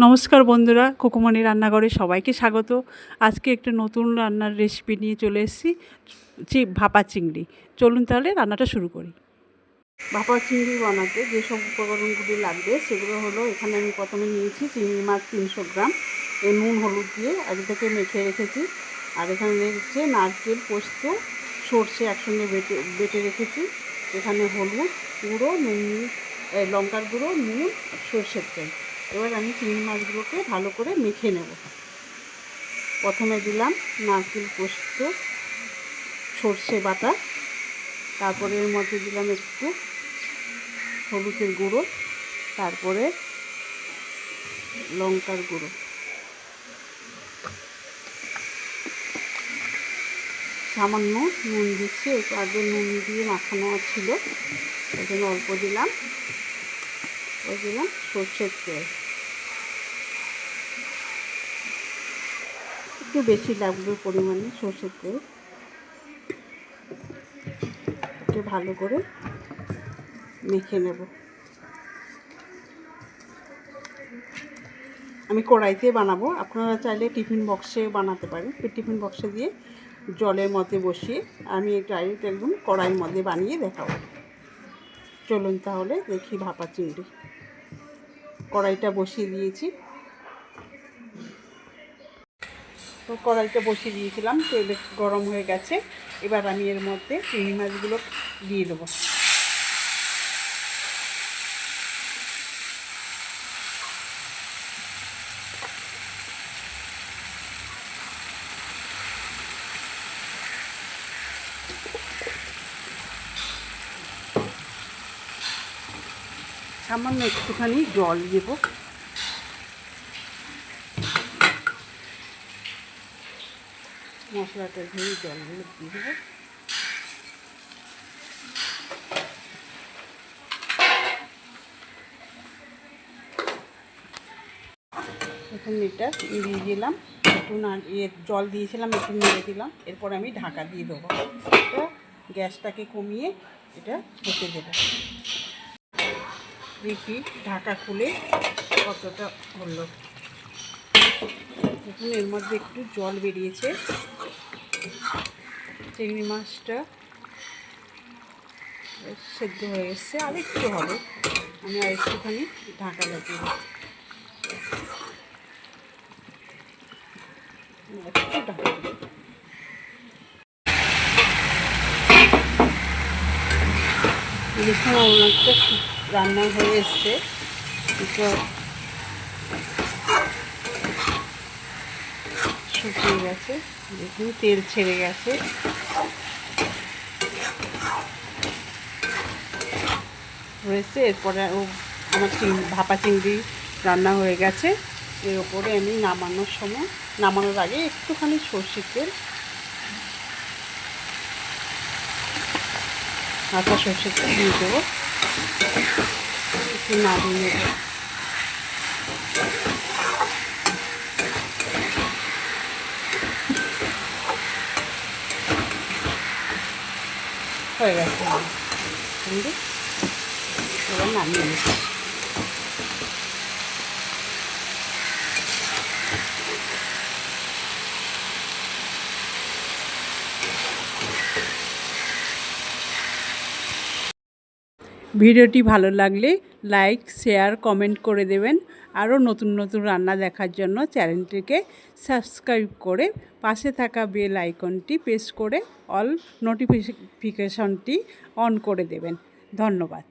নমস্কার বন্ধুরা, কুকুমনি রান্নাঘরে সবাইকে স্বাগত। আজকে একটা নতুন রান্নার রেসিপি নিয়ে চলে এসেছি, ভাপা চিংড়ি। চলুন তাহলে রান্নাটা শুরু করি। ভাপা চিংড়ি বানাতে যেসব উপকরণগুলি লাগবে সেগুলো হলো, এখানে আমি প্রথমে নিয়েছি চিংড়ি মাছ 300 গ্রাম, নুন হলুদ দিয়ে আগে থেকে মেখে রেখেছি। আর এখানে রয়েছে নারকেল, পোস্ত, সর্ষে একসঙ্গে বেটে রেখেছি। এখানে হলুদ গুঁড়ো, নুন, লঙ্কার গুঁড়ো, নুন, সর্ষের তেল। এবার আমি চিংড়ি মাছগুলোকে ভালো করে মেখে নেব। প্রথমে দিলাম নারকেল, পোস্ত, সর্ষে বাটা, তারপরে এর মধ্যে দিলাম একটু হলুদের গুঁড়ো, তারপরে লঙ্কার গুঁড়ো, সামান্য নুন দিচ্ছি। আগে নুন দিয়ে মাখানো ছিল, ওই জন্য অল্প দিলাম। ওই দিলাম সর্ষের তেল, একটু বেশি লাগবে পরিমাণে সর্ষের তেল। ওকে ভালো করে মেখে নেব। আমি কড়াইতে বানাবো, আপনারা চাইলে টিফিন বক্সে বানাতে পারেন। টিফিন বক্সে দিয়ে জলের মধ্যে বসিয়ে আমি ডাইরেক্ট একদম কড়াইয়ের মধ্যে বানিয়ে দেখাবো। চলুন তাহলে দেখি ভাপা চিংড়ি। কড়াইটা বসিয়ে দিয়েছি, তো কড়াইটা বসিয়ে দিয়েছিলাম, তেল গরম হয়ে গেছে। এবার আমি এর মধ্যে চিংড়ি মাছগুলো দিয়ে দেবো। সামান্য একটুখানি জল দেব। মশলাটা ধুয়ে জলগুলো দিয়ে দেবো। এখন এটা দিয়ে দিলাম, একটু জল দিয়েছিলাম, একটু নেড়ে দিলাম। এরপর আমি ঢাকা দিয়ে দেবো। এটা গ্যাসটাকে কমিয়ে এটা হতে দেবো। দেখি ঢাকা খুলে কতটা হলো। এখন এর মধ্যে একটু জল বেরিয়েছে। চিংড়ি মাছটা সেদ্ধ হয়ে এসছে, আর একটু হবে। আমি আর একটুখানি ঢাকা লাগিয়ে দেবো। একটু ঢাকা দেখুন, অনেকটা রান্না হয়ে এসছে। শুকিয়ে গেছে, দেখুন তেল ছেড়ে গেছে। হয়েছে, এরপরে আমার ভাপা চিংড়ি রান্না হয়ে গেছে। এর ওপরে আমি নামানোর আগে একটুখানি সর্ষের তেল, কাঁচা সর্ষের তেল দিয়ে দেবো। একটু নাড়িয়ে নেব। হয়ে গেছে চিংড়ি, এবার নামিয়ে নিচ্ছি। ভিডিওটি ভালো লাগলে লাইক, শেয়ার, কমেন্ট করে দেবেন। আরও নতুন নতুন রান্না দেখার জন্য চ্যানেলটিকে সাবস্ক্রাইব করে পাশে থাকা বেল আইকনটি প্রেস করে অল নোটিফিকেশনটি অন করে দেবেন। ধন্যবাদ।